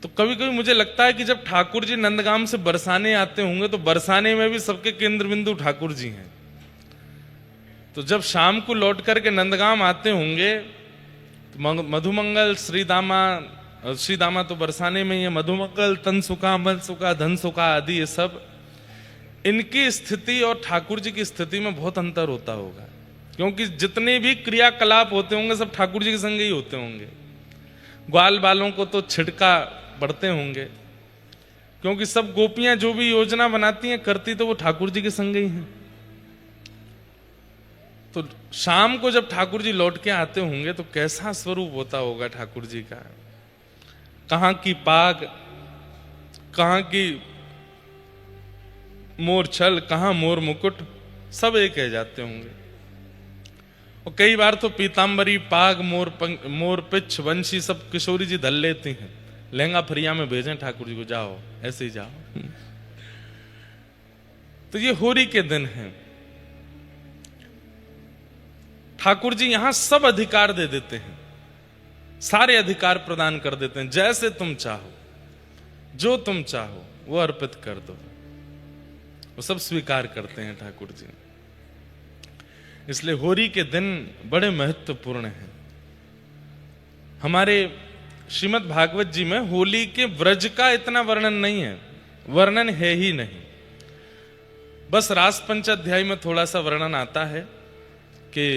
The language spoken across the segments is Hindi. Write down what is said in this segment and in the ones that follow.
तो कभी कभी मुझे लगता है कि जब ठाकुर जी नंदगाम से बरसाने आते होंगे तो बरसाने में भी सबके केंद्र बिंदु ठाकुर जी हैं। तो जब शाम को लौट करके नंदगाम आते होंगे तो मधुमंगल श्रीदामा तो बरसाने में ही है, मधुमंगल, तनसुखा, मनसुखा, धनसुखा आदि ये सब, इनकी स्थिति और ठाकुर जी की स्थिति में बहुत अंतर होता होगा, क्योंकि जितने भी क्रियाकलाप होते होंगे सब ठाकुर जी के संग ही होते होंगे। ग्वाल बालों को तो छिड़का पड़ते होंगे, क्योंकि सब गोपियां जो भी योजना बनाती हैं करती तो वो ठाकुर जी के संग ही हैं। तो शाम को जब ठाकुर जी लौट के आते होंगे तो कैसा स्वरूप होता होगा ठाकुर जी का। कहां की पाग, कहां की मोर छल, कहां मोर मुकुट, सब एक कह जाते होंगे। और कई बार तो पीताम्बरी, पाग, मोर पिछ, वंशी सब किशोरी जी धल लेती हैं। लहंगा फरिया में भेजें ठाकुर जी को, जाओ ऐसे ही जाओ। तो ये होरी के दिन हैं। ठाकुर जी यहां सब अधिकार दे देते हैं, सारे अधिकार प्रदान कर देते हैं। जैसे तुम चाहो, जो तुम चाहो वो अर्पित कर दो, वो सब स्वीकार करते हैं ठाकुर जी। इसलिए होरी के दिन बड़े महत्वपूर्ण हैं। हमारे श्रीमद् भागवत जी में होली के व्रज का इतना वर्णन नहीं है, वर्णन है ही नहीं। बस रास पंचाध्याय में थोड़ा सा वर्णन आता है कि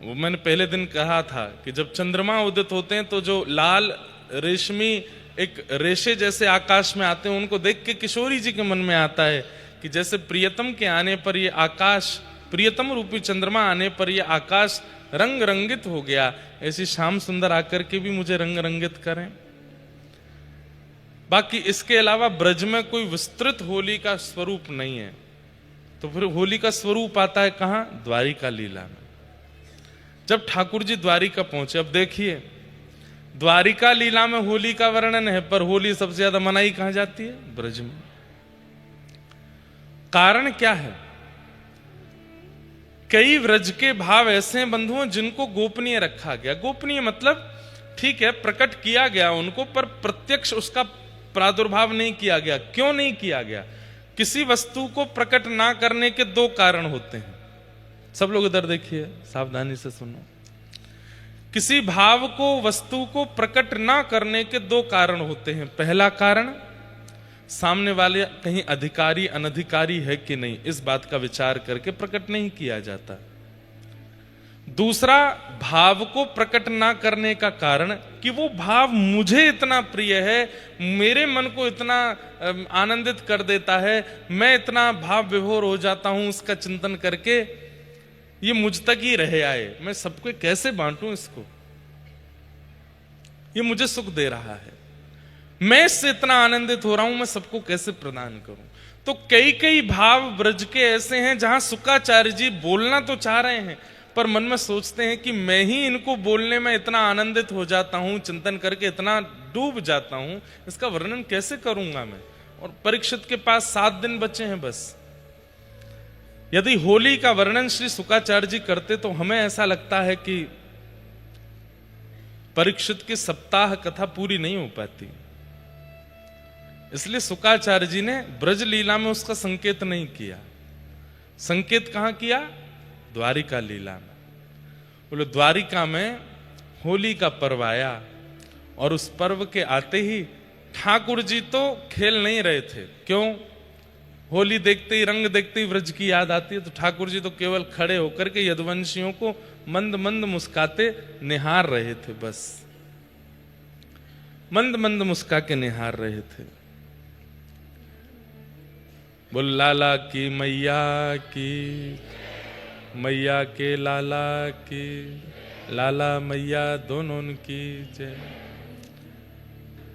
वो मैंने पहले दिन कहा था कि जब चंद्रमा उदित होते हैं तो जो लाल रेशमी एक रेशे जैसे आकाश में आते हैं, उनको देख के किशोरी जी के मन में आता है कि जैसे प्रियतम के आने पर ये आकाश, प्रियतम रूपी चंद्रमा आने पर ये आकाश रंग रंगित हो गया, ऐसी श्याम सुंदर आकर के भी मुझे रंग रंगित करें। बाकी इसके अलावा ब्रज में कोई विस्तृत होली का स्वरूप नहीं है। तो फिर होली का स्वरूप आता है कहां? द्वारिका लीला में। जब ठाकुर जी द्वारिका पहुंचे, अब देखिए द्वारिका लीला में होली का वर्णन है, पर होली सबसे ज्यादा मनाई कहां जाती है? ब्रज में। कारण क्या है? कई व्रज के भाव ऐसे हैं बंधुओं जिनको गोपनीय रखा गया। गोपनीय मतलब ठीक है प्रकट किया गया उनको, पर प्रत्यक्ष उसका प्रादुर्भाव नहीं किया गया। क्यों नहीं किया गया? किसी वस्तु को प्रकट ना करने के दो कारण होते हैं। सब लोग इधर देखिए, सावधानी से सुनो। किसी भाव को, वस्तु को प्रकट ना करने के दो कारण होते हैं। पहला कारण, सामने वाले कहीं अधिकारी अनधिकारी है कि नहीं, इस बात का विचार करके प्रकट नहीं किया जाता। दूसरा, भाव को प्रकट ना करने का कारण कि वो भाव मुझे इतना प्रिय है, मेरे मन को इतना आनंदित कर देता है, मैं इतना भाव विभोर हो जाता हूं उसका चिंतन करके, ये मुझ तक ही रह आए, मैं सबको कैसे बांटूं इसको, ये मुझे सुख दे रहा है, मैं इससे इतना आनंदित हो रहा हूं, मैं सबको कैसे प्रदान करूं। तो कई कई भाव ब्रज के ऐसे हैं जहां शुक्राचार्य जी बोलना तो चाह रहे हैं, पर मन में सोचते हैं कि मैं ही इनको बोलने में इतना आनंदित हो जाता हूं, चिंतन करके इतना डूब जाता हूं, इसका वर्णन कैसे करूंगा मैं। और परीक्षित के पास 7 दिन बचे हैं बस। यदि होली का वर्णन श्री शुक्राचार्य जी करते तो हमें ऐसा लगता है कि परीक्षित की सप्ताह कथा पूरी नहीं हो पाती। इसलिए शुक्राचार्य जी ने ब्रज लीला में उसका संकेत नहीं किया। संकेत कहां किया? द्वारिका लीला में। बोले द्वारिका में होली का पर्व आया और उस पर्व के आते ही ठाकुर जी तो खेल नहीं रहे थे। क्यों? होली देखते ही, रंग देखते ही व्रज की याद आती है। तो ठाकुर जी तो केवल खड़े होकर के यदुवंशियों को मंद मंद मुस्काते निहार रहे थे, बस मंद मंद मुस्का के निहार रहे थे। बोल लाला की मैया की, मैया के लाला की, लाला मैया दोनों की जय।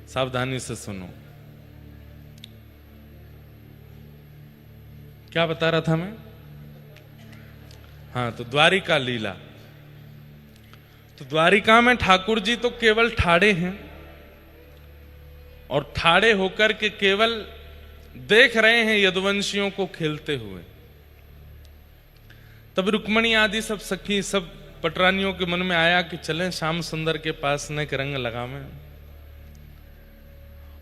सावधानी से सुनो, क्या बता रहा था मैं? हाँ, तो द्वारिका लीला। तो द्वारिका में ठाकुर जी तो केवल ठाड़े हैं और ठाड़े होकर के केवल देख रहे हैं यदुवंशियों को खेलते हुए। तब रुक्मणी आदि सब सखी, सब पटरानियों के मन में आया कि चलें श्याम सुंदर के पास न रंग लगावें।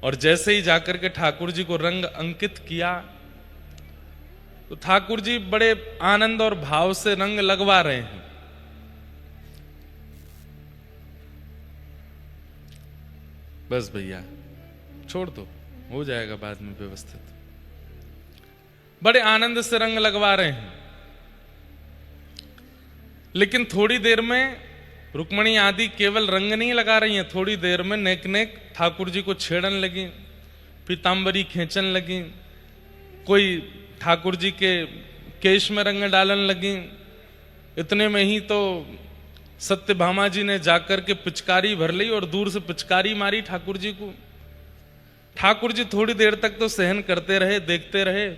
और जैसे ही जाकर के ठाकुर जी को रंग अंकित किया तो ठाकुर जी बड़े आनंद और भाव से रंग लगवा रहे हैं। बस भैया छोड़ दो, हो जाएगा बाद में व्यवस्थित। बड़े आनंद से रंग लगवा रहे हैं, लेकिन थोड़ी देर में रुक्मणी आदि केवल रंग नहीं लगा रही हैं, थोड़ी देर में नेक नेक ठाकुर जी को छेड़न लगी, पीतांबरी खींचन लगी, कोई ठाकुर जी के केश में रंग डालन लगी। इतने में ही तो सत्यभामा जी ने जाकर के पिचकारी भर ली और दूर से पिचकारी मारी ठाकुर जी को। ठाकुर जी थोड़ी देर तक तो सहन करते रहे, देखते रहे।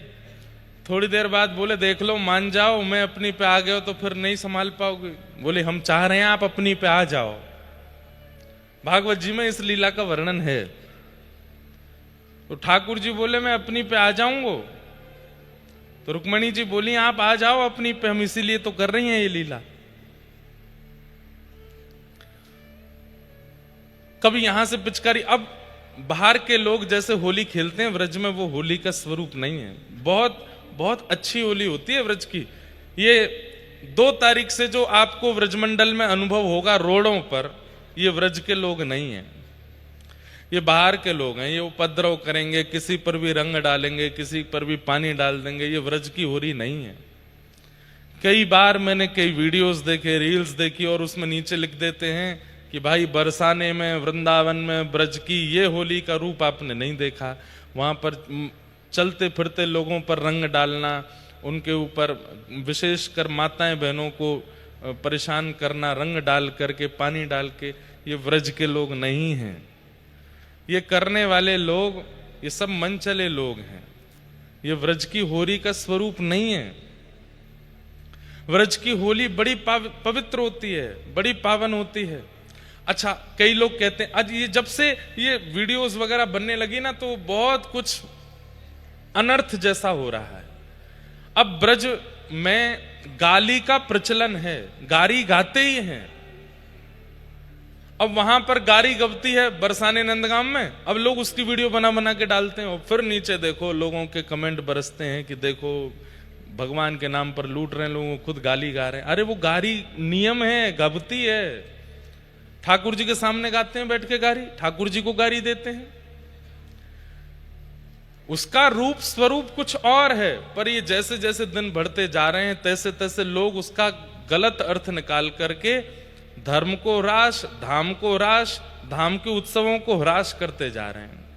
थोड़ी देर बाद बोले देख लो, मान जाओ, मैं अपनी पे आ गया तो फिर नहीं संभाल पाओगे। बोले हम चाह रहे हैं आप अपनी पे आ जाओ। भागवत जी में इस लीला का वर्णन है। तो ठाकुर जी बोले मैं अपनी पे आ जाऊंगा। तो रुक्मणी जी बोली आप आ जाओ अपनी पे, हम इसीलिए तो कर रही हैं ये लीला। कभी यहां से पिचकारी। अब बाहर के लोग जैसे होली खेलते हैं, व्रज में वो होली का स्वरूप नहीं है। बहुत बहुत अच्छी होली होती है व्रज की। ये 2 तारीख से जो आपको व्रजमंडल में अनुभव होगा रोडों पर, ये व्रज के लोग नहीं हैं, ये बाहर के लोग हैं। ये उपद्रव करेंगे, किसी पर भी रंग डालेंगे, किसी पर भी पानी डाल देंगे। ये व्रज की होली नहीं है। कई बार मैंने कई वीडियोस देखे, रील्स देखी, और उसमें नीचे लिख देते हैं कि भाई बरसाने में, वृंदावन में ब्रज की ये होली का रूप आपने नहीं देखा। वहां पर चलते फिरते लोगों पर रंग डालना, उनके ऊपर विशेषकर माताएं बहनों को परेशान करना, रंग डाल करके, पानी डाल के, ये व्रज के लोग नहीं हैं। ये करने वाले लोग, ये सब मन चले लोग हैं। ये व्रज की होली का स्वरूप नहीं है। व्रज की होली बड़ी पवित्र होती है, बड़ी पावन होती है। अच्छा, कई लोग कहते हैं, आज ये जब से ये वीडियोस वगैरह बनने लगी ना, तो बहुत कुछ अनर्थ जैसा हो रहा है। अब ब्रज में गाली का प्रचलन है, गारी गाते ही हैं। अब वहां पर गारी गवती है बरसाने नंदगाम में, अब लोग उसकी वीडियो बना बना के डालते हैं, और फिर नीचे देखो लोगों के कमेंट बरसते हैं कि देखो भगवान के नाम पर लूट रहे हैं लोगों को, खुद गाली गा रहे हैं। अरे वो गारी नियम है, गवती है। ठाकुर जी के सामने गाते हैं बैठ के गारी, ठाकुर जी को गारी देते हैं। उसका रूप स्वरूप कुछ और है, पर ये जैसे जैसे दिन बढ़ते जा रहे हैं तैसे तैसे लोग उसका गलत अर्थ निकाल करके धर्म को ह्रास, धाम को ह्रास, धाम के उत्सवों को ह्रास करते जा रहे हैं।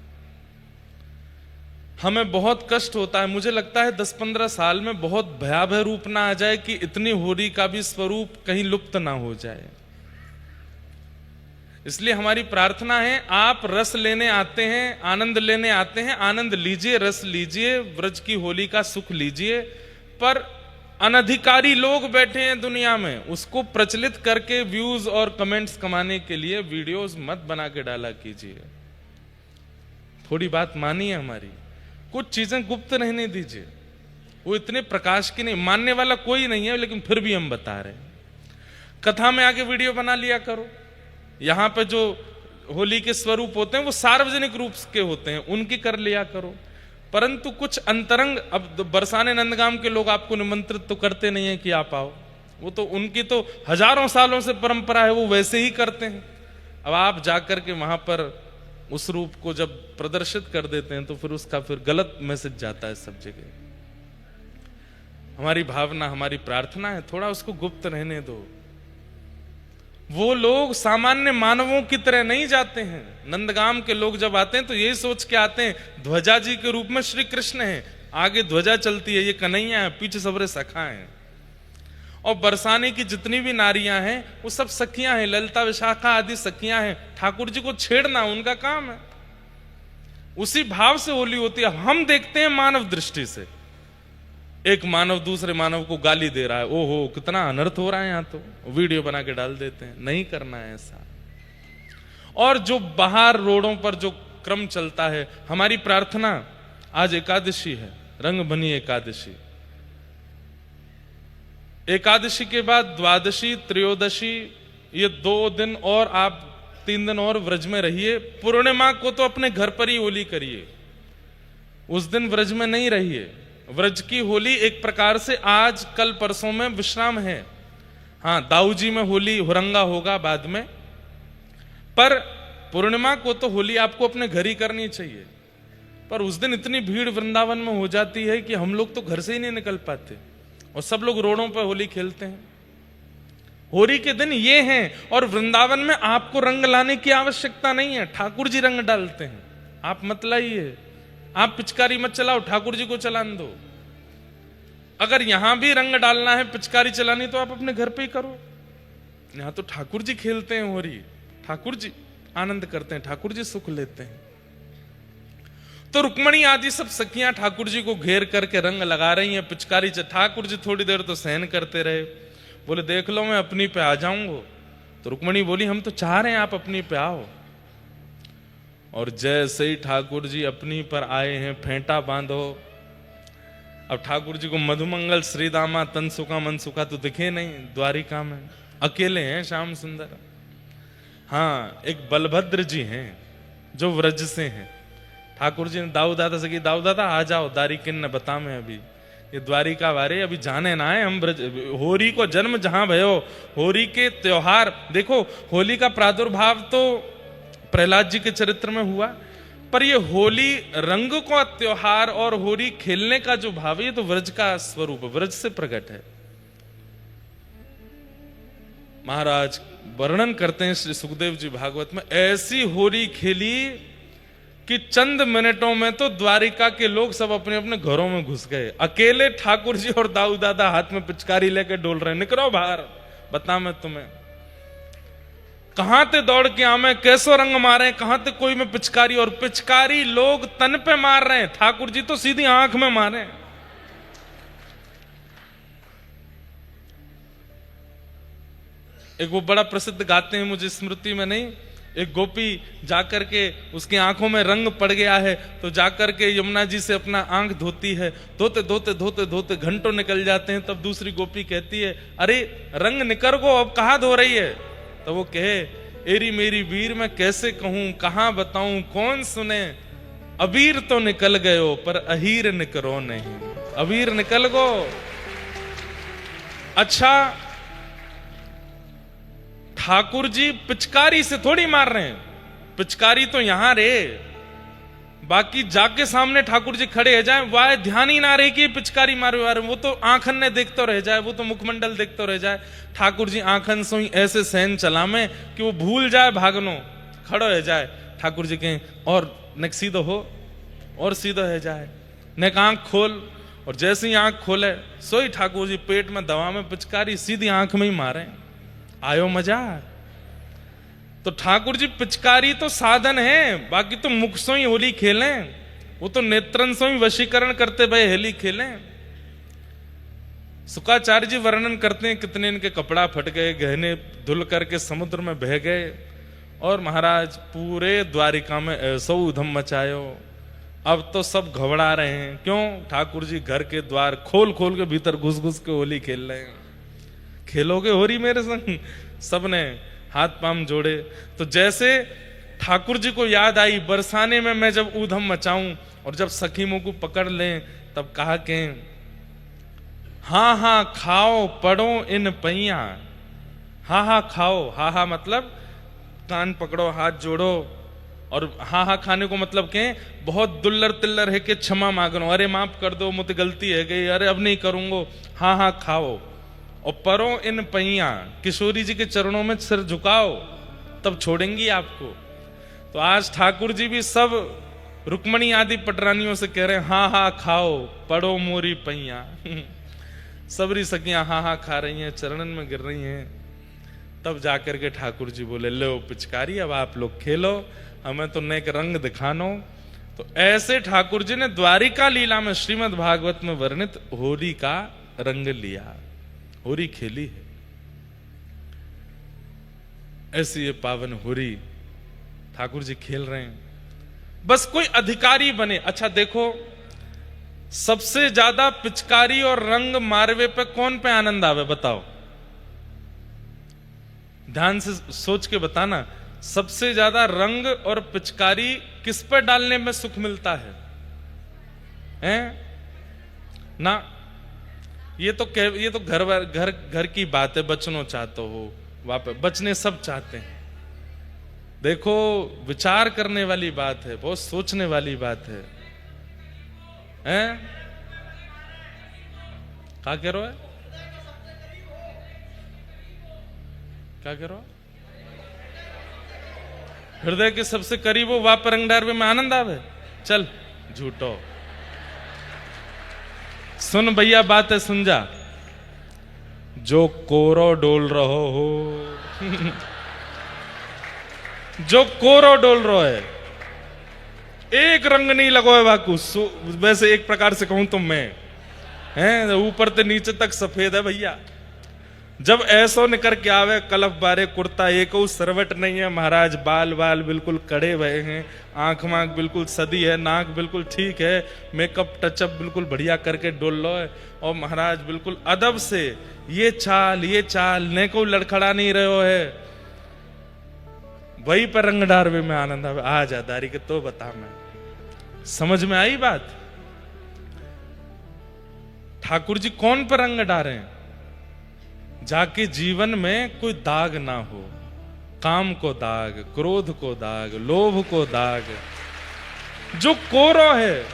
हमें बहुत कष्ट होता है। मुझे लगता है 10-15 साल में बहुत भयावह रूप ना आ जाए कि इतनी होली का भी स्वरूप कहीं लुप्त ना हो जाए। इसलिए हमारी प्रार्थना है, आप रस लेने आते हैं, आनंद लेने आते हैं, आनंद लीजिए, रस लीजिए, व्रज की होली का सुख लीजिए। पर अनधिकारी लोग बैठे हैं दुनिया में, उसको प्रचलित करके व्यूज और कमेंट्स कमाने के लिए वीडियोस मत बना के डाला कीजिए। थोड़ी बात मानिए हमारी, कुछ चीजें गुप्त रहने दीजिए। वो इतने प्रकाश की नहीं, मानने वाला कोई नहीं है, लेकिन फिर भी हम बता रहे हैं। कथा में आके वीडियो बना लिया करो। यहां पे जो होली के स्वरूप होते हैं वो सार्वजनिक रूप के होते हैं, उनकी कर लिया करो। परंतु कुछ अंतरंग, अब बरसाने नंदगाम के लोग आपको निमंत्रित तो करते नहीं है कि आप आओ, वो तो उनकी तो हजारों सालों से परंपरा है, वो वैसे ही करते हैं। अब आप जाकर के वहां पर उस रूप को जब प्रदर्शित कर देते हैं तो फिर उसका फिर गलत मैसेज जाता है सब जगह। हमारी भावना, हमारी प्रार्थना है, थोड़ा उसको गुप्त रहने दो। वो लोग सामान्य मानवों की तरह नहीं जाते हैं। नंदगाम के लोग जब आते हैं तो यही सोच के आते हैं ध्वजा जी के रूप में श्री कृष्ण है, आगे ध्वजा चलती है, ये कन्हैया है, पीछे सबरे सखा हैं। और बरसाने की जितनी भी नारियां हैं वो सब सखियां हैं, ललिता विशाखा आदि सखियां हैं। ठाकुर जी को छेड़ना उनका काम है। उसी भाव से होली होती है। हम देखते हैं मानव दृष्टि से, एक मानव दूसरे मानव को गाली दे रहा है, ओहो कितना अनर्थ हो रहा है, यहां तो वीडियो बना के डाल देते हैं। नहीं करना है ऐसा। और जो बाहर रोडों पर जो क्रम चलता है, हमारी प्रार्थना, आज एकादशी है, रंग बनी एकादशी। एकादशी के बाद द्वादशी, त्रयोदशी, ये 2 दिन और आप 3 दिन और व्रज में रहिए, पूर्णिमा को तो अपने घर पर ही होली करिए, उस दिन व्रज में नहीं रहिए। व्रज की होली एक प्रकार से आज कल परसों में विश्राम है। हाँ, दाऊ जी में होली हुरंगा होगा बाद में, पर पूर्णिमा को तो होली आपको अपने घर ही करनी चाहिए। पर उस दिन इतनी भीड़ वृंदावन में हो जाती है कि हम लोग तो घर से ही नहीं निकल पाते और सब लोग रोडों पर होली खेलते हैं। होली के दिन ये हैं, और वृंदावन में आपको रंग लाने की आवश्यकता नहीं है, ठाकुर जी रंग डालते हैं, आप मत लाइए। आप पिचकारी मत चलाओ, ठाकुर जी को चलाने दो। अगर यहां भी रंग डालना है, पिचकारी चलानी, तो आप अपने घर पे ही करो। यहां तो ठाकुर जी खेलते हैं होली, ठाकुर जी आनंद करते हैं, ठाकुर जी सुख लेते हैं। तो रुक्मणी आदि सब सखियां ठाकुर जी को घेर करके रंग लगा रही हैं, पिचकारी ठाकुर जी थोड़ी देर तो सहन करते रहे, बोले देख लो मैं अपनी पे आ जाऊंगा। तो रुक्मणी बोली हम तो चाह रहे हैं आप अपनी पे आओ। और जैसे ही ठाकुर जी अपनी पर आए हैं, फेंटा बांधो। अब ठाकुर जी को मधुमंगल श्रीदामा तनसुका मनसुका तो दिखे नहीं द्वारिका में, अकेले हैं श्याम सुंदर। हाँ, एक बलभद्र जी हैं जो व्रज से हैं। ठाकुर जी ने दाऊ दादा से की, दाऊ दादा आ जाओ, दारिकिन ने बता में अभी ये द्वारिका वारे अभी जाने ना है हम ब्रज। होरी को जन्म जहां भयो, होरी के त्योहार देखो, होली का प्रादुर्भाव तो प्रहलाद जी के चरित्र में हुआ, पर ये होली रंग का त्योहार और होली खेलने का जो भाव है, ये तो व्रज का स्वरूप, व्रज से प्रकट है। महाराज वर्णन करते हैं श्री सुखदेव जी भागवत में, ऐसी होली खेली कि चंद मिनटों में तो द्वारिका के लोग सब अपने अपने घरों में घुस गए। अकेले ठाकुर जी और दाऊ दादा हाथ में पिचकारी लेकर डोल रहे हैं, निकलो बाहर, बता मैं तुम्हें कहां ते दौड़ के आमे, कैसो रंग मारे, कहां ते कोई में पिचकारी, और पिचकारी लोग तन पे मार रहे हैं, ठाकुर जी तो सीधी आंख में मारे। एक वो बड़ा प्रसिद्ध गाते हैं, मुझे स्मृति में नहीं, एक गोपी जाकर के उसकी आंखों में रंग पड़ गया है, तो जाकर के यमुना जी से अपना आंख धोती है, धोते धोते धोते धोते घंटों निकल जाते हैं। तब दूसरी गोपी कहती है, अरे रंग निकर गो, अब कहां धो रही है? तो वो कहे, एरी मेरी वीर मैं कैसे कहूं, कहां बताऊं, कौन सुने, अबीर तो निकल गयो पर अहीर निकरो नहीं, अबीर निकल गो। अच्छा, ठाकुर जी पिचकारी से थोड़ी मार रहे हैं, पिचकारी तो यहां रे, बाकी जाके सामने ठाकुर जी खड़े है जाए, वह ध्यान ही ना रहे कि पिचकारी मारे वारे, वो तो आंखन ने देखते रह जाए, वो तो मुखमंडल देखते रह जाए। ठाकुर जी आंखन से ही ऐसे सहन चला में कि वो भूल जाए भागनो, खड़ो है जाए। ठाकुर जी कहें और नेक सीधो हो, और सीधो है जाए, नेक आंख खोल, और जैसे ही आंख खोले सोई ठाकुर जी पेट में दवा में पिचकारी सीधी आंख में ही मारे। आयो मजा। तो ठाकुर जी पिचकारी तो साधन है, बाकी तो मुख से ही होली खेलें, वो तो नेत्रन से ही वशीकरण करते भाई होली खेलें। शुक्राचार्य जी वर्णन करते हैं कितने इनके कपड़ा फट गए, गहने धुल करके समुद्र में बह गए, और महाराज पूरे द्वारिका में ऐसा उधम मचायो। अब तो सब घबरा रहे हैं, क्यों? ठाकुर जी घर के द्वार खोल खोल के भीतर घुस घुस के होली खेल रहे हैं। खेलोगे होरी मेरे संग? सबने हाथ पांव जोड़े। तो जैसे ठाकुर जी को याद आई बरसाने में मैं जब ऊधम मचाऊं, और जब सखी मुंह को पकड़ लें, तब कहा के हाँ हाँ खाओ पड़ो इन पैया, हाँ हाँ खाओ, हाँ हाँ मतलब कान पकड़ो, हाथ जोड़ो, और हाँ हाँ खाने को मतलब के बहुत दुल्लर तिल्लर है कि क्षमा मांगनो, अरे माफ कर दो मुझे गलती है गई, अरे अब नहीं करूंगो, हाँ हाँ खाओ, और परो इन पैया, किशोरी जी के चरणों में सिर झुकाओ, तब छोड़ेंगी आपको। तो आज ठाकुर जी भी सब रुक्मणी आदि पटरानियों से कह रहे हैं हाँ हाँ खाओ पड़ो मोरी पैया। सबरी सखियां हाँ हाँ खा रही हैं, चरणन में गिर रही हैं। तब जाकर के ठाकुर जी बोले, लो पिचकारी अब आप लोग खेलो, हमें तो नेक रंग दिखानो। तो ऐसे ठाकुर जी ने द्वारिका लीला में श्रीमद् भागवत में वर्णित होली का रंग लिया, होली खेली है। ऐसी ये पावन होली ठाकुर जी खेल रहे हैं। बस कोई अधिकारी बने। अच्छा देखो, सबसे ज्यादा पिचकारी और रंग मारवे पे कौन पे आनंद आवे बताओ? ध्यान से सोच के बताना। सबसे ज्यादा रंग और पिचकारी किस पर डालने में सुख मिलता है? हैं? ना, ये तो घर की बात है। बचनो चाहते हो वापस, बचने सब चाहते हैं। देखो, विचार करने वाली बात है, बहुत सोचने वाली बात है। हैं? क्या कह रहे हो? क्या कह रहे हो? हृदय के सबसे करीब हो, वाप रंग डारवे में आनंद आवे। चल झूठो, सुन भैया, बात है, सुन जा। जो कोरो डोल रहो हो जो कोरो डोल रहो है, एक रंग नहीं लगो है बाकू। वैसे एक प्रकार से कहूं तो मैं, हैं, ऊपर से नीचे तक सफेद है भैया। जब ऐसो निकर के आवे कलफ बारे कुर्ता, एक सरवट नहीं है महाराज। बाल बाल बिल्कुल कड़े हुए हैं, आंख मांख बिल्कुल सदी है, नाक बिल्कुल ठीक है, मेकअप टचअप बिल्कुल बढ़िया करके डोल लो है। और महाराज बिल्कुल अदब से ये चाल ने को लड़खड़ा नहीं रहे हो है। वही पर रंग डारवे में आनंद आवे। आ जा दारी के तो बता, मैं समझ में आई बात? ठाकुर जी कौन पर रंग डारे हैं? जाके जीवन में कोई दाग ना हो, काम को दाग, क्रोध को दाग, लोभ को दाग। जो कोरो है,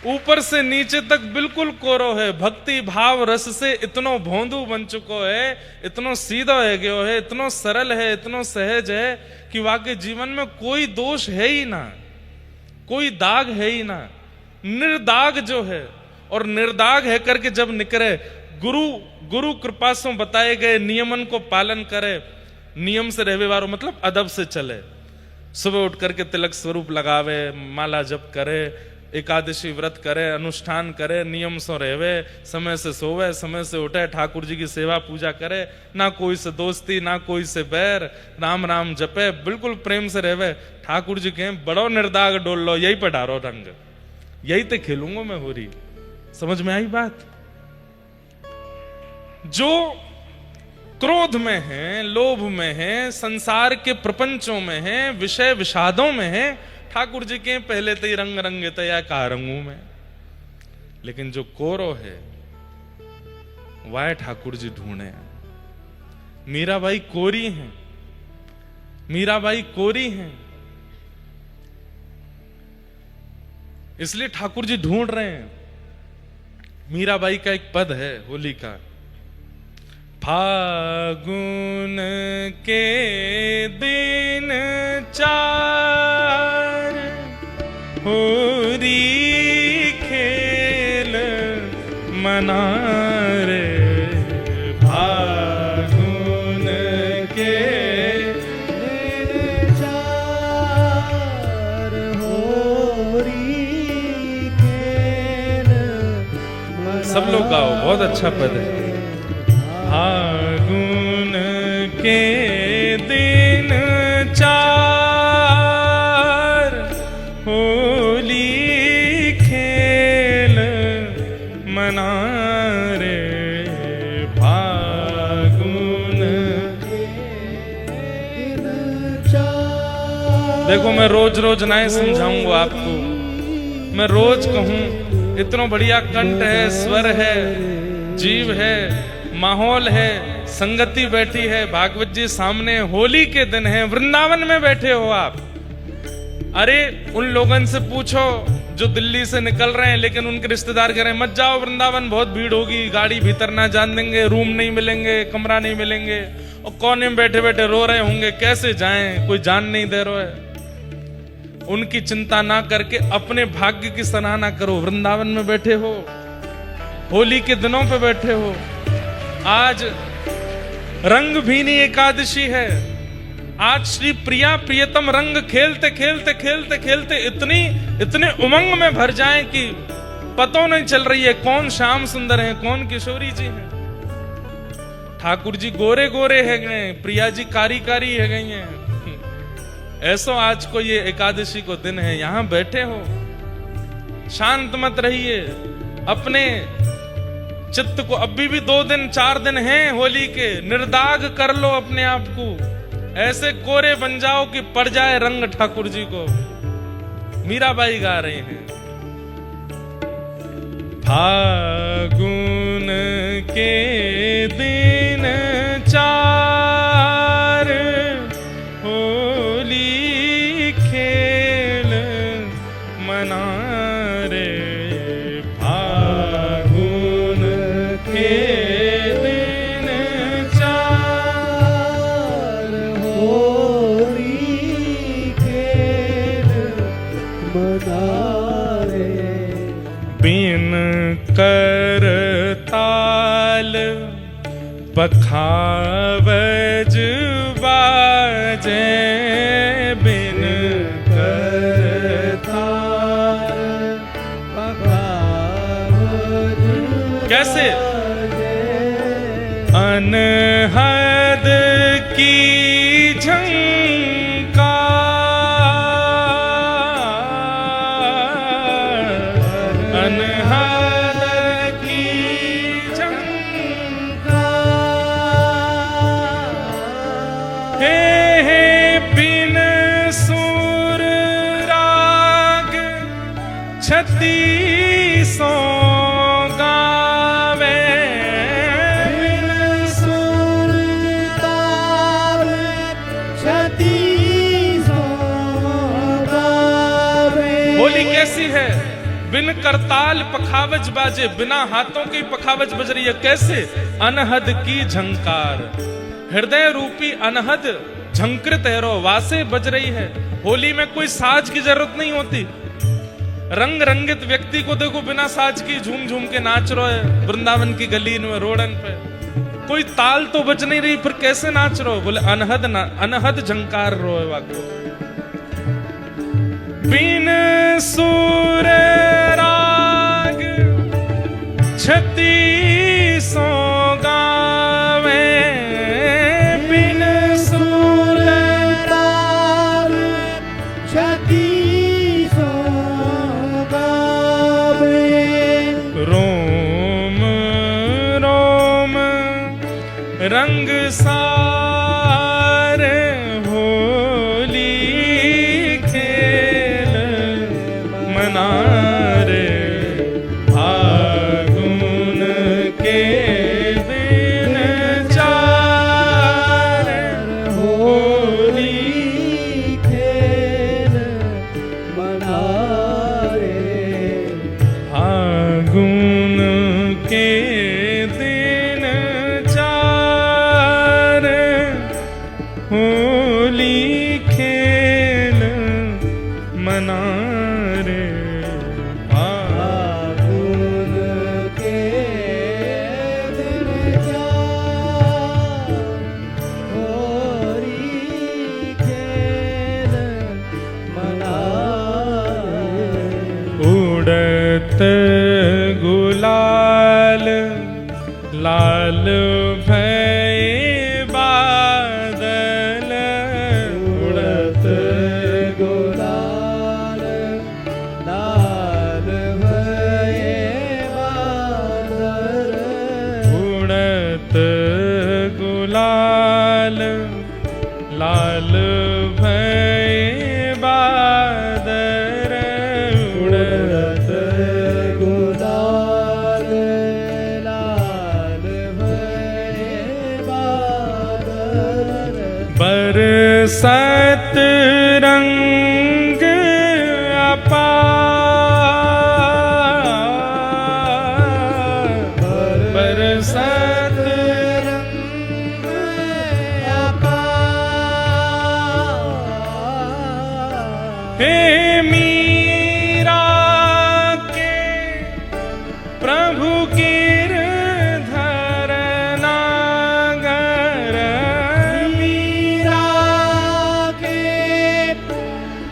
ऊपर से नीचे तक बिल्कुल कोरो है, भक्ति भाव रस से इतनो भोंदू बन चुको है, इतनो सीधा है गयो है, इतनो सरल है, इतनो सहज है कि वाकई जीवन में कोई दोष है ही ना, कोई दाग है ही ना। निर्दाग जो है, और निर्दाग है करके जब निकले, गुरु कृपा से बताए गए नियमन को पालन करे। नियम से रहवे वारो मतलब अदब से चले। सुबह उठ करके तिलक स्वरूप लगावे, माला जप करे, एकादशी व्रत करे, अनुष्ठान करे, नियम से रहवे, समय से सोवे, समय से उठे, ठाकुर जी की सेवा पूजा करे, ना कोई से दोस्ती, ना कोई से बैर, राम राम जपे, बिल्कुल प्रेम से रहवे। ठाकुर जी कहें बड़ो निर्दाग डोल लो, यही पर डारो रंग, यही तो खेलूंगा मैं हो रही। समझ में आई बात? जो क्रोध में है, लोभ में है, संसार के प्रपंचों में है, विषय विषादों में है, ठाकुर जी के पहले तो ही रंग रंगे तया का रंगू में। लेकिन जो कोरो है, वह ठाकुर जी ढूंढे। मीराबाई कोरी हैं, मीराबाई कोरी हैं, इसलिए ठाकुर जी ढूंढ रहे हैं। मीराबाई का एक पद है होली का, फागुन के दिन 4 होरी खेल मना रे, फागुन के दिन 4 होरी खेल मना। सब लोग गाओ, बहुत अच्छा पद है। फागुन के दिन 4 होली खेल मना रे, फागुन के दिन 4। देखो, मैं रोज रोज नहीं समझाऊंगा आपको, मैं रोज कहूं, इतना बढ़िया कंठ है, स्वर है, जीव है, माहौल है, संगति बैठी है, भागवत जी सामने, होली के दिन है, वृंदावन में बैठे हो आप। अरे उन लोगों से पूछो जो दिल्ली से निकल रहे हैं, लेकिन उनके रिश्तेदार कह रहे हैं मत जाओ वृंदावन, बहुत भीड़ होगी, गाड़ी भीतर ना जान देंगे, रूम नहीं मिलेंगे, कमरा नहीं मिलेंगे, और कोने में बैठे बैठे रो रहे होंगे कैसे जाएं, कोई जान नहीं दे रहा है। उनकी चिंता ना करके अपने भाग्य की सराहना करो। वृंदावन में बैठे हो, होली के दिनों पे बैठे हो। आज रंग भीनी एकादशी है, आज श्री प्रिया प्रियतम रंग खेलते खेलते खेलते खेलते इतने उमंग में भर जाएं कि पता नहीं चल रही है कौन श्याम सुंदर है, कौन किशोरी जी हैं। ठाकुर जी गोरे गोरे है गए, प्रिया जी कारी कारी है गई हैं। ऐसो आज को ये एकादशी को दिन है, यहां बैठे हो, शांत मत रहिए, अपने चित्त को, अभी भी 2 दिन 4 दिन हैं होली के, निर्दाग कर लो अपने आप को। ऐसे कोरे बन जाओ कि पड़ जाए रंग ठाकुर जी को। मीराबाई गा रहे हैं, फागुन के दिन 4 होली खेल मना रे, फागुन के दिन 4 होली खेल मना रे, बिन करताल पखावज बाजे, बिन करताल पखावज कैसे? बाजे, अनहद की झंकार, अनहद की झंकार, हे बिन सुर राग 36 गावे, बिन सुर ताल 36 गावे। होली कैसी है? बिन करताल पखावज बाजे, बिना हाथों की पखावज बज रही है। कैसे? अनहद की झंकार, हृदय रूपी अनहद झंकृत है, वासे बज रही है। होली में कोई साज की जरूरत नहीं होती। रंग रंगित व्यक्ति को देखो बिना साज की झूम झूम के नाच रहे है वृंदावन की गली में, रोडन पे। कोई ताल तो बज नहीं रही, फिर कैसे नाच रहे हो? बोले अनहद झंकार रोए वाको। बिन सुर राग 36 गावे, बिन सुर ताल 36 गावे। रोम रोम रंग सार होली खेल मना रे, फागुन के दिन 4 होली खेल मना रे, फागुन के दिन 4 होली खेल मना रे, फागुन के दिन 4 होली खेल मना रे, उड़त गुलाल लाल भय बादल, उड़त गुलाल लाल भये बादल, उड़त गुलाल लाल भय बादल, उड़त गुलाल लाल भये बादल, बरसत रंग अपार, बरसत रंग अपार। हे मीरा के प्रभु गिरधर नागर, मीरा के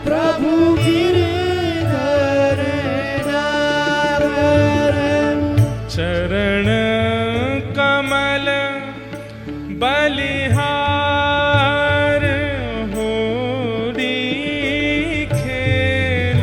प्रभु गिरधर नागर, चरण कमल बलिहार होली खेल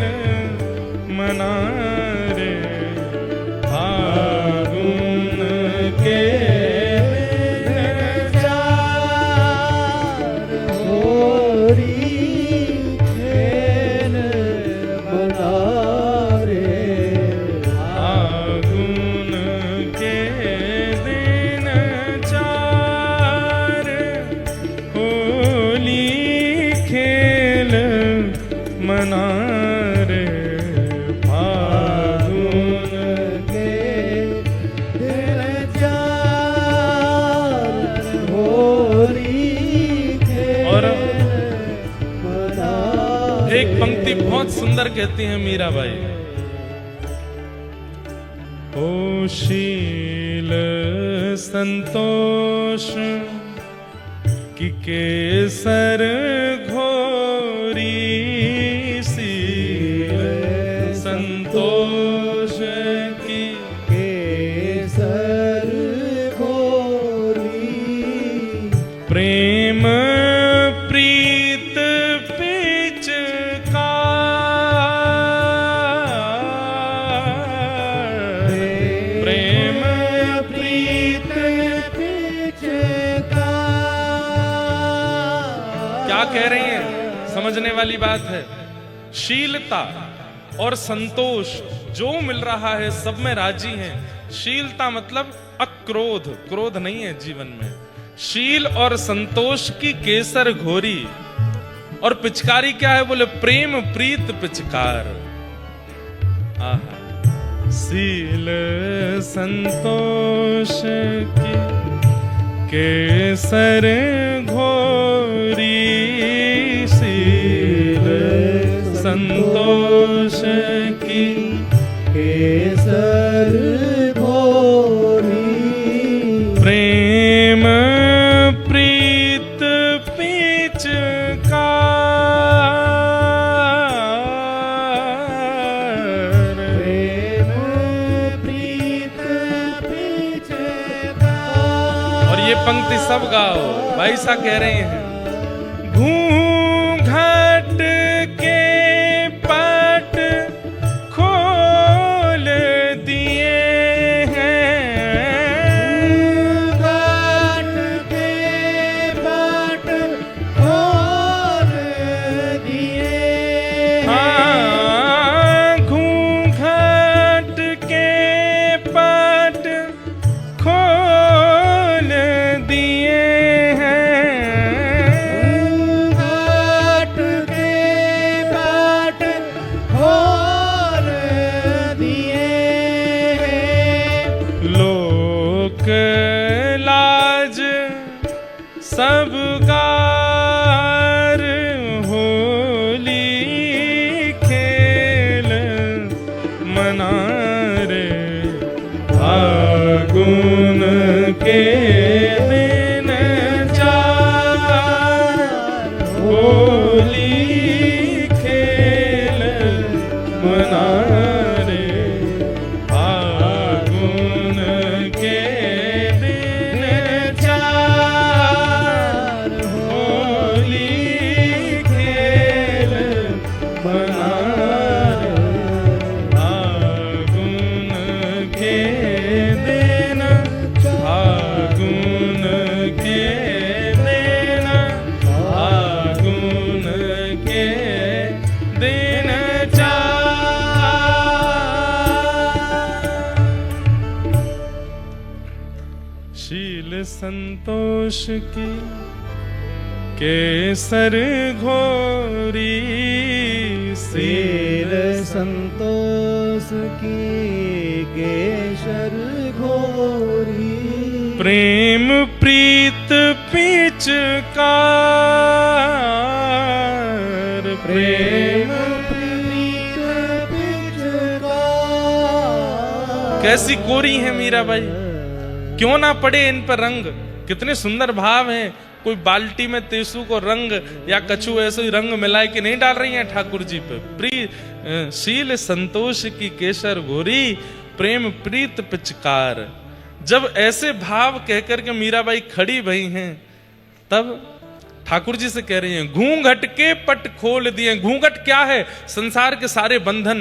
रे फागुन के दिल चार होरी के और मना एक पंक्ति बहुत सुंदर कहती है मीराबाई, ओ शील संतोष की केसर घोरी, शील संतोष की केसर घोरी प्रेम प्रीत पिचकार, प्रेम प्रीत पिचकार। क्या कह रही हैं? समझने वाली बात है। शीलता और संतोष जो मिल रहा है सब में राजी हैं। शीलता मतलब अक्रोध, क्रोध नहीं है जीवन में। शील और संतोष की केसर घोरी, और पिचकारी क्या है? बोले प्रेम प्रीत पिचकार। आहा, शील संतोष की केसर घोरी, शील संतोष की केसर घोरी प्रेम प्रीत पिचकार, प्रेम प्रीत पिचकार। और ये पंक्ति सब गाओ, भाई सा कह रहे हैं। घूंघट के पट खोल दिए हैं, घाट के बाट खोल दिए हाँ, घूंघट के पट खोल दिए हैं, घाट के बाट खोल दिए लोक लाज सब गार, होली खेल मना रे फागुन के दिन चार, होली खेल मना रे फागुन के दिन चार, होली खेल मना रे फागुन के दिन, फागुन के दिन, फागुन के दिन चार। शील संतोष की केसर घोरी, शील संतोष की केसर घोरी प्रेम प्रीत पिचकार, प्रेम प्रीत पिचकार। कैसी कोरी है मीराबाई, क्यों ना पड़े इन पर रंग। कितने सुंदर भाव हैं। कोई बाल्टी में तेसु को रंग या कछु ऐसे ही रंग मिलाए के नहीं डाल रही हैं ठाकुर जी पे। शील संतोष की केसर घोरी प्रेम प्रीत पिचकार। जब ऐसे भाव कहकर के मीराबाई खड़ी भई हैं, तब ठाकुर जी से कह रही हैं घूंघट के पट खोल दिए। घूंघट क्या है? संसार के सारे बंधन।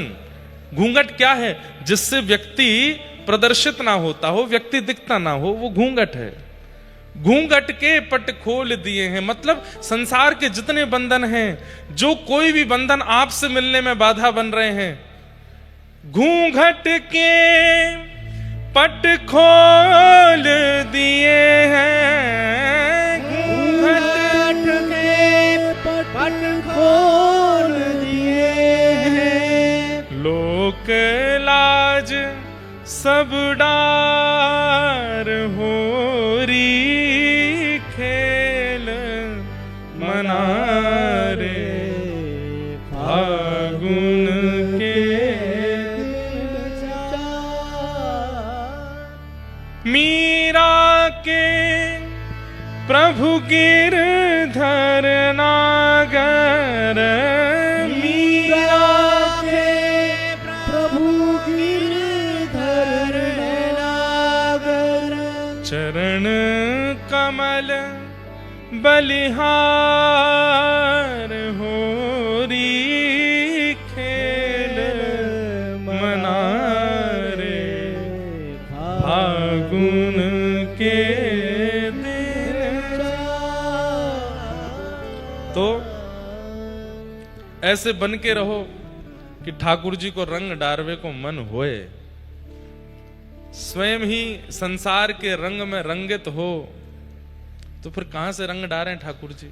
घूंघट क्या है? जिससे व्यक्ति प्रदर्शित ना होता हो, व्यक्ति दिखता ना हो, वो घूंघट है। घूंघट के पट खोल दिए हैं मतलब संसार के जितने बंधन हैं, जो कोई भी बंधन आपसे मिलने में बाधा बन रहे हैं, घूंघट के पट खोल दिए हैं। घूंघट के पट खोल दिए सब डार होरी खेल मनारे फागुन के मीरा के प्रभु गिरधर नागर मीरा के प्रभु गिरधर नागर चरण कमल बलिहार होरी खेल मनारे फागुन के दिन। तो ऐसे बन के रहो कि ठाकुर जी को रंग डारवे को मन होए, स्वयं ही संसार के रंग में रंगित हो, तो फिर कहां से रंग डारें ठाकुर जी।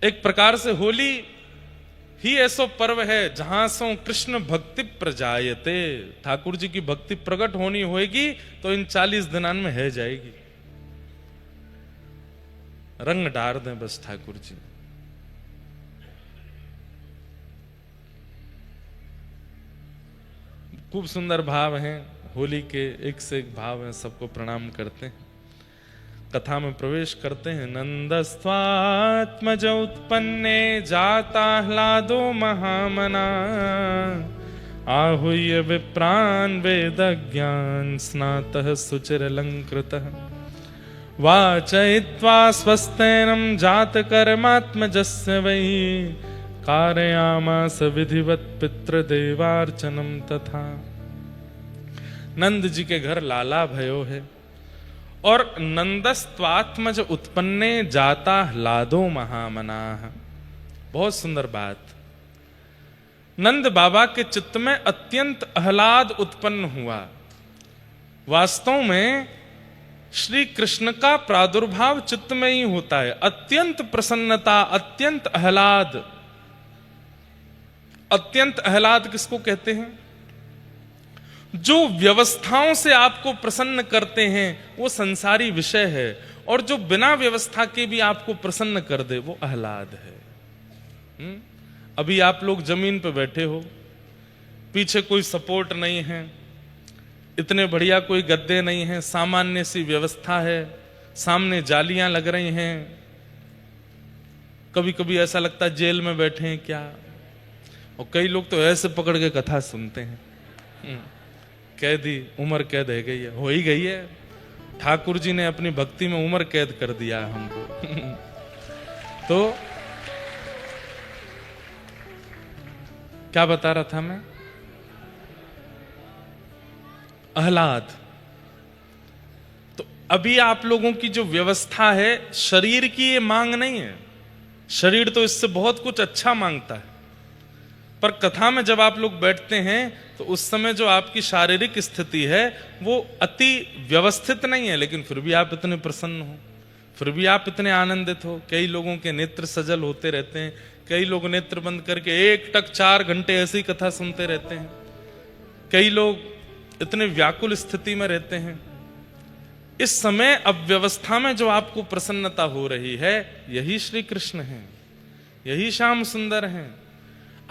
एक प्रकार से होली ही ऐसो पर्व है जहां सो कृष्ण भक्ति प्रजायते। ठाकुर जी की भक्ति प्रकट होनी होगी तो इन 40 दिनान में है जाएगी। रंग डार दें बस ठाकुर जी। खूब सुंदर भाव हैं होली के, एक से एक भाव हैं, सबको प्रणाम करते हैं। कथा में प्रवेश करते हैं। नंदस्त्वात्मज उत्पन्ने जाताह्लादो महामना आहूय विप्रान् वेदज्ञान स्नातः सुचिरलंकृतः वाचयित्वा स्वस्तेनं जातकर्मात्मजस्य वै कारयामास विधिवत पितृदेवार्चनम तथा। नंद जी के घर लाला भयो है और नंदस्त्वात्मज उत्पन्ने जाता ह्लादो महामनाः। बहुत सुंदर बात। नंद बाबा के चित्त में अत्यंत आह्लाद उत्पन्न हुआ। वास्तव में श्री कृष्ण का प्रादुर्भाव चित्त में ही होता है। अत्यंत प्रसन्नता, अत्यंत आह्लाद। अत्यंत आह्लाद किसको कहते हैं? जो व्यवस्थाओं से आपको प्रसन्न करते हैं वो संसारी विषय है, और जो बिना व्यवस्था के भी आपको प्रसन्न कर दे वो आह्लाद है। अभी आप लोग जमीन पे बैठे हो, पीछे कोई सपोर्ट नहीं है, इतने बढ़िया कोई गद्दे नहीं है, सामान्य सी व्यवस्था है, सामने जालियां लग रही हैं, कभी कभी ऐसा लगता है जेल में बैठे हैं क्या। और कई लोग तो ऐसे पकड़ के कथा सुनते हैं, कैदी, उम्र कैद है गई है, हो ही गई है। ठाकुर जी ने अपनी भक्ति में उम्र कैद कर दिया हमको। तो क्या बता रहा था मैं? आह्लाद। तो अभी आप लोगों की जो व्यवस्था है, शरीर की ये मांग नहीं है। शरीर तो इससे बहुत कुछ अच्छा मांगता है, पर कथा में जब आप लोग बैठते हैं तो उस समय जो आपकी शारीरिक स्थिति है वो अति व्यवस्थित नहीं है, लेकिन फिर भी आप इतने प्रसन्न हो, फिर भी आप इतने आनंदित हो। कई लोगों के नेत्र सजल होते रहते हैं, कई लोग नेत्र बंद करके एक टक 4 घंटे ऐसी कथा सुनते रहते हैं, कई लोग इतने व्याकुल स्थिति में रहते हैं। इस समय अव्यवस्था में जो आपको प्रसन्नता हो रही है, यही श्री कृष्ण है, यही श्याम सुंदर हैं।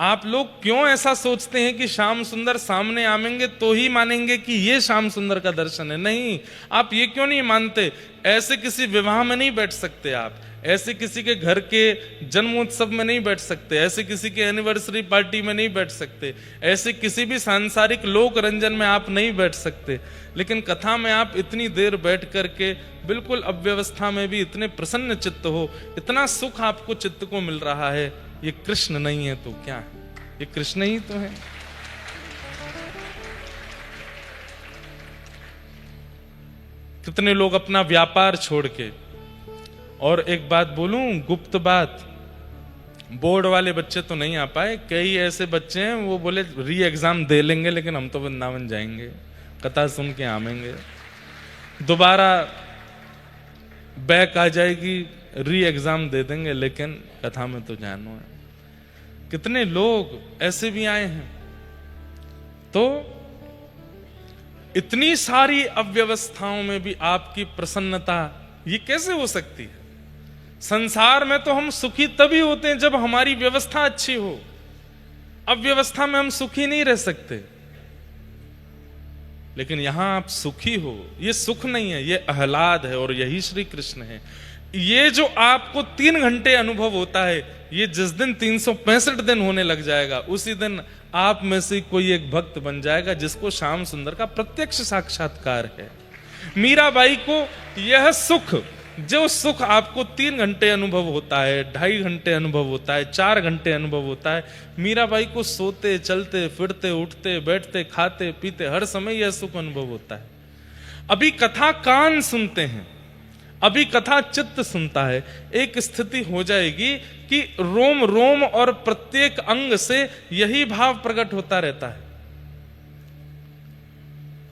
आप लोग क्यों ऐसा सोचते हैं कि श्याम सुंदर सामने आएंगे तो ही मानेंगे कि ये श्याम सुंदर का दर्शन है? नहीं, आप ये क्यों नहीं मानते? ऐसे किसी विवाह में नहीं बैठ सकते आप, ऐसे किसी के घर के जन्मोत्सव में नहीं बैठ सकते, ऐसे किसी के एनिवर्सरी पार्टी में नहीं बैठ सकते, ऐसे किसी भी सांसारिक लोक रंजन में आप नहीं बैठ सकते। लेकिन कथा में आप इतनी देर बैठ करके बिल्कुल अव्यवस्था में भी इतने प्रसन्न चित्त हो, इतना सुख आपको चित्त को मिल रहा है। ये कृष्ण नहीं है तो क्या है? ये कृष्ण ही तो है। कितने लोग अपना व्यापार छोड़ के, और एक बात बोलूं, गुप्त बात, बोर्ड वाले बच्चे तो नहीं आ पाए, कई ऐसे बच्चे हैं वो बोले री एग्जाम दे लेंगे लेकिन हम तो वृंदावन जाएंगे, कथा सुन के आवेंगे, दोबारा बैक आ जाएगी, री एग्जाम दे देंगे लेकिन कथा में तो जानो है। कितने लोग ऐसे भी आए हैं। तो इतनी सारी अव्यवस्थाओं में भी आपकी प्रसन्नता, ये कैसे हो सकती है? संसार में तो हम सुखी तभी होते हैं जब हमारी व्यवस्था अच्छी हो। अव्यवस्था में हम सुखी नहीं रह सकते। लेकिन यहां आप सुखी हो, ये सुख नहीं है, ये आह्लाद है, और यही श्री कृष्ण है। ये जो आपको 3 घंटे अनुभव होता है, ये जिस दिन 365 दिन होने लग जाएगा, उसी दिन आप में से कोई एक भक्त बन जाएगा जिसको श्याम सुंदर का प्रत्यक्ष साक्षात्कार है। मीराबाई को यह सुख, जो सुख आपको 3 घंटे अनुभव होता है, 2.5 घंटे अनुभव होता है, 4 घंटे अनुभव होता है, मीराबाई को सोते चलते फिरते उठते बैठते खाते पीते हर समय यह सुख अनुभव होता है। अभी कथा कान सुनते हैं, अभी कथा चित्त सुनता है। एक स्थिति हो जाएगी कि रोम रोम और प्रत्येक अंग से यही भाव प्रकट होता रहता है।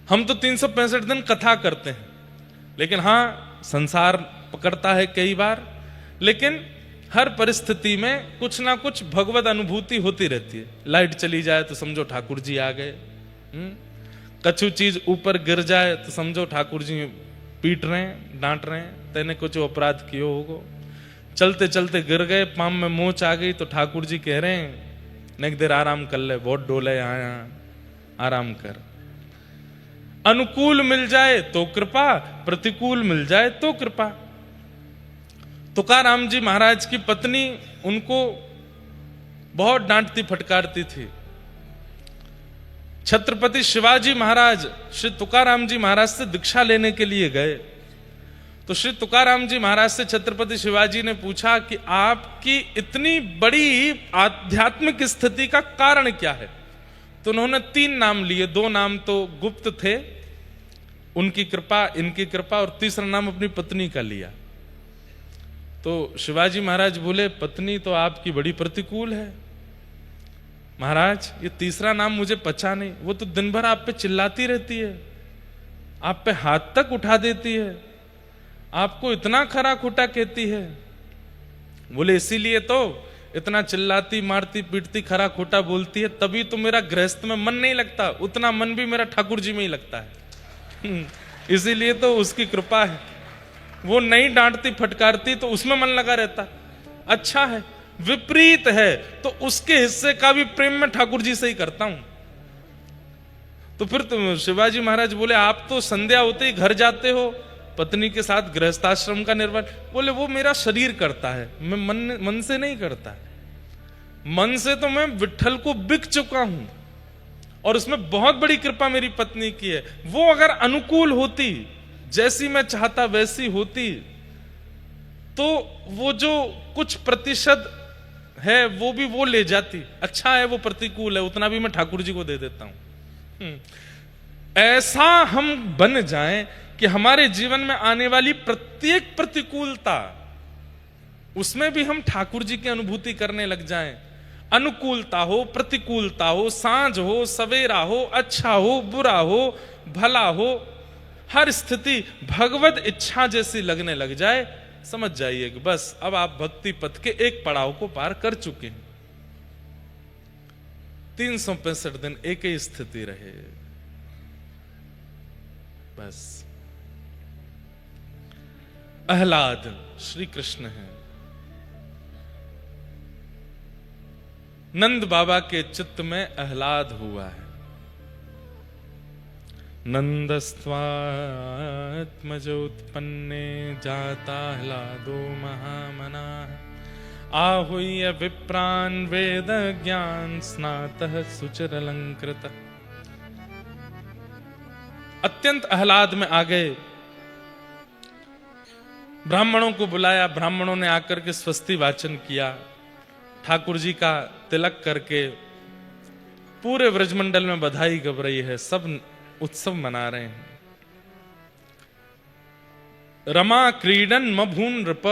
हम तो 365 दिन कथा करते हैं, लेकिन हां, संसार पकड़ता है कई बार, लेकिन हर परिस्थिति में कुछ ना कुछ भगवत अनुभूति होती रहती है। लाइट चली जाए तो समझो ठाकुर जी आ गए, कछु चीज ऊपर गिर जाए तो समझो ठाकुर जी पीट रहे हैं, डांट रहे हैं, तेने कुछ अपराध किए होगो। चलते चलते गिर गए, पाम में मोच आ गई तो ठाकुर जी कह रहे हैं नेक देर आराम कर ले, बहुत डोले यहाँ आराम कर। अनुकूल मिल जाए तो कृपा, प्रतिकूल मिल जाए तो कृपा। तुकाराम जी महाराज की पत्नी उनको बहुत डांटती फटकारती थी। छत्रपति शिवाजी महाराज श्री तुकाराम जी महाराज से दीक्षा लेने के लिए गए, तो श्री तुकाराम जी महाराज से छत्रपति शिवाजी ने पूछा कि आपकी इतनी बड़ी आध्यात्मिक स्थिति का कारण क्या है? तो उन्होंने 3 नाम लिए, 2 नाम तो गुप्त थे, उनकी कृपा, इनकी कृपा, और तीसरा नाम अपनी पत्नी का लिया। तो शिवाजी महाराज बोले, पत्नी तो आपकी बड़ी प्रतिकूल है महाराज, ये तीसरा नाम मुझे पचा नहीं। वो तो दिन भर आप पे चिल्लाती रहती है, आप पे हाथ तक उठा देती है, आपको इतना खरा खोटा कहती है। बोले इसीलिए तो इतना चिल्लाती मारती पीटती खरा खोटा बोलती है, तभी तो मेरा गृहस्थ में मन नहीं लगता, उतना मन भी मेरा ठाकुर जी में ही लगता है। इसीलिए तो उसकी कृपा है, वो नहीं डांटती फटकारती तो उसमें मन लगा रहता। अच्छा है, विपरीत है तो उसके हिस्से का भी प्रेम में ठाकुर जी से ही करता हूं। तो फिर तो शिवाजी महाराज बोले, आप तो संध्या होते ही घर जाते हो, पत्नी के साथ गृहस्थाश्रम का निर्वहन। बोले वो मेरा शरीर करता है, मैं मन से नहीं करता। मन से तो मैं विट्ठल को बिक चुका हूं, और उसमें बहुत बड़ी कृपा मेरी पत्नी की है। वो अगर अनुकूल होती, जैसी मैं चाहता वैसी होती, तो वो जो कुछ प्रतिशत है वो भी वो ले जाती। अच्छा है वो प्रतिकूल है, उतना भी मैं ठाकुर जी को दे देता हूं। ऐसा हम बन जाएं कि हमारे जीवन में आने वाली प्रत्येक प्रतिकूलता, उसमें भी हम ठाकुर जी की अनुभूति करने लग जाएं। अनुकूलता हो, प्रतिकूलता हो, सांझ हो, सवेरा हो, अच्छा हो, बुरा हो, भला हो, हर स्थिति भगवत इच्छा जैसी लगने लग जाए, समझ जाइए कि बस अब आप भक्ति पथ के एक पड़ाव को पार कर चुके हैं। 365 दिन एक ही स्थिति रहे, बस। आह्लाद श्री कृष्ण है। नंद बाबा के चित्त में आह्लाद हुआ है। नंदस्त्वात्मजोत्पन्ने जाताह्लादो महामना आहूय विप्रान् वेद ज्ञान स्नातः सुचिरलंकृत। अत्यंत आह्लाद में आ गए, ब्राह्मणों को बुलाया, ब्राह्मणों ने आकर के स्वस्ति वाचन किया, ठाकुर जी का तिलक करके पूरे व्रजमंडल में बधाई गब रही है, सब उत्सव मना रहे हैं। रमा क्रीडन मभून नृप।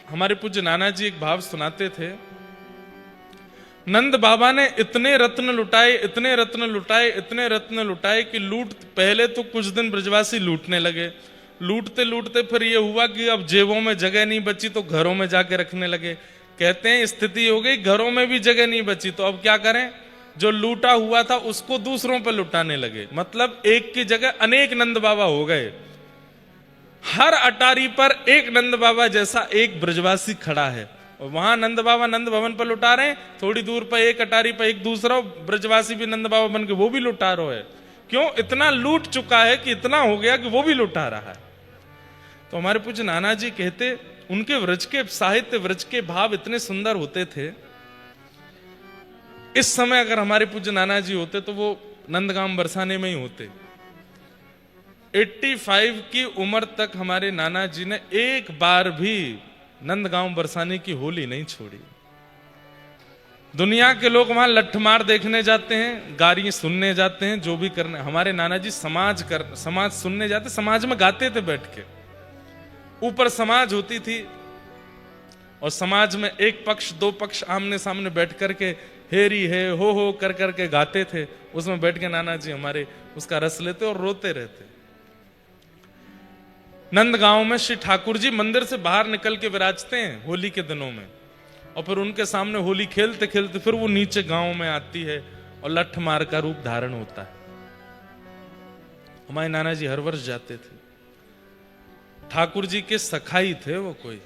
हमारे पूज्य नाना जी एक भाव सुनाते थे, नंद बाबा ने इतने रत्न लुटाए, इतने रत्न लुटाए, इतने रत्न लुटाए कि पहले तो कुछ दिन ब्रजवासी लूटने लगे, लूटते लूटते फिर ये हुआ कि अब जेबों में जगह नहीं बची तो घरों में जाके रखने लगे। कहते हैं स्थिति हो गई घरों में भी जगह नहीं बची, तो अब क्या करें, जो लूटा हुआ था उसको दूसरों पर लुटाने लगे। मतलब एक की जगह अनेक नंद बाबा हो गए। हर अटारी पर एक नंद बाबा जैसा एक ब्रजवासी खड़ा है, और वहां नंद बाबा नंद भवन पर लुटा रहे हैं, थोड़ी दूर पर एक अटारी पर एक दूसरा ब्रजवासी भी नंद बाबा बन के वो भी लुटा रहा है। क्यों? इतना लूट चुका है कि इतना हो गया कि वो भी लुटा रहा है। तो हमारे पूज्य नाना जी कहते, उनके व्रज के साहित्य, व्रज के भाव इतने सुंदर होते थे। इस समय अगर हमारे पूज्य नाना जी होते तो वो नंदगांव बरसाने में ही होते। 85 की उम्र तक हमारे नाना जी ने एक बार भी नंदगांव बरसाने की होली नहीं छोड़ी। दुनिया के लोग वहां लठमार देखने जाते हैं, गाली सुनने जाते हैं, जो भी करने, हमारे नाना जी समाज सुनने जाते, समाज में गाते थे बैठ के। ऊपर समाज होती थी और समाज में एक पक्ष दो पक्ष आमने सामने बैठ करके हेरी है हो कर करके गाते थे। उसमें बैठ के नाना जी हमारे उसका रस लेते और रोते रहते। नंदगांव में श्री ठाकुर जी मंदिर से बाहर निकल के विराजते हैं होली के दिनों में, और फिर उनके सामने होली खेलते खेलते फिर वो नीचे गांव में आती है और लठ मार का रूप धारण होता है। हमारे नाना जी हर वर्ष जाते थे। ठाकुर जी के सखाई थे वो, कोई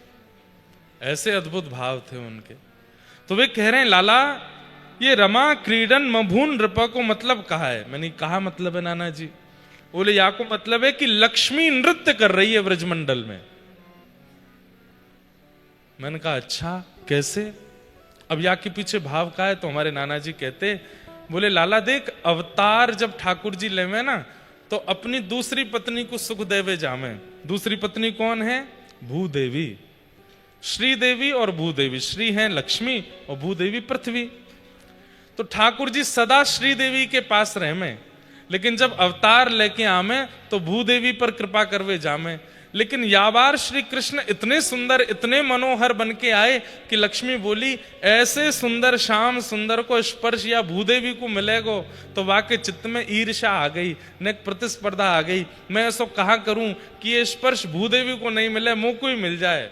ऐसे अद्भुत भाव थे उनके। तो वे कह रहे हैं, लाला ये रमा क्रीडन मभून नृप को मतलब कहा है। मैंने कहा मतलब है नाना जी? बोले या को मतलब है कि लक्ष्मी नृत्य कर रही है ब्रजमंडल में। मैंने कहा अच्छा कैसे? अब या के पीछे भाव का है? तो हमारे नाना जी कहते, बोले लाला देख, अवतार जब ठाकुर जी लेवे ना तो अपनी दूसरी पत्नी को सुख देवे जामे। दूसरी पत्नी कौन है? भूदेवी, श्रीदेवी और भूदेवी। श्री है लक्ष्मी और भूदेवी पृथ्वी। तो ठाकुर जी सदा श्रीदेवी के पास रहे में, लेकिन जब अवतार लेके आमे तो भूदेवी पर कृपा करवे जामे। लेकिन याबार श्री कृष्ण इतने सुंदर इतने मनोहर बन के आए कि लक्ष्मी बोली, ऐसे सुंदर श्याम सुंदर को स्पर्श या भूदेवी को मिलेगो तो वाके चित्त में ईर्ष्या आ गई, न प्रतिस्पर्धा आ गई। मैं ऐसा कहा करूं कि ये स्पर्श भूदेवी को नहीं मिले, मुंह को ही मिल जाए।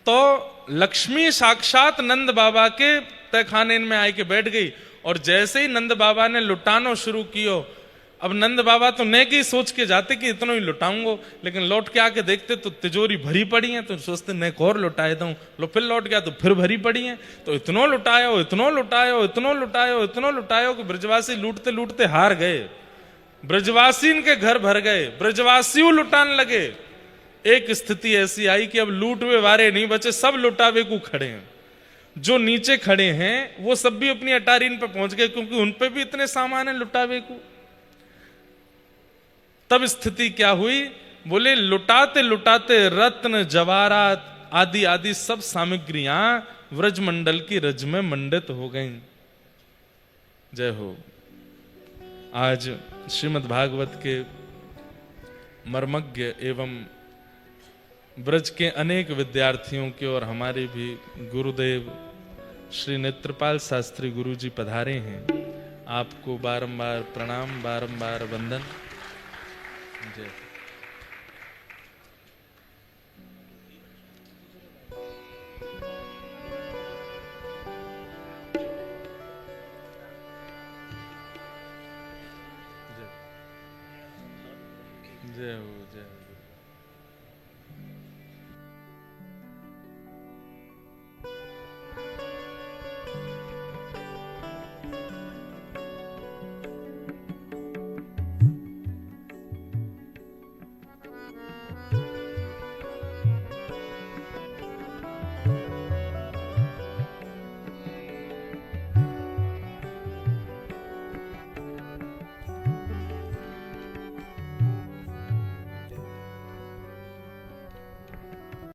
तो लक्ष्मी साक्षात नंद बाबा के तहखाने में आके बैठ गई, और जैसे ही नंद बाबा ने लुटानो शुरू कियो, अब नंद बाबा तो ने की सोच के जाते कि इतना ही लुटाऊंगो, लेकिन लौट के आके देखते तो तिजोरी भरी पड़ी है, तो सोचते ने और लुटाए दूं। लो फिर लौट गया तो फिर भरी पड़ी है, तो इतनो लुटायो इतनो लुटायो इतनो लुटायो इतनो लुटायो कि ब्रजवासी लूटते लूटते हार गए। ब्रजवासी इनके घर भर गए, ब्रजवासियों लुटाने लगे। एक स्थिति ऐसी आई कि अब लूटवे वारे नहीं बचे, सब लुटावे को खड़े हैं। जो नीचे खड़े हैं वो सब भी अपनी अटारीन पे पहुंच गए, क्योंकि उन पे भी इतने सामान है लुटावे को। तब स्थिति क्या हुई? बोले लुटाते लुटाते रत्न जवाहरात आदि आदि सब सामग्रियां व्रजमंडल की रज में मंडित हो गईं। जय हो। आज श्रीमद् भागवत के मर्मज्ञ एवं ब्रज के अनेक विद्यार्थियों के और हमारे भी गुरुदेव श्री नेत्रपाल शास्त्री गुरु जी पधारे हैं। आपको बारंबार प्रणाम, बारंबार वंदन। जय। जय हो, जय हो।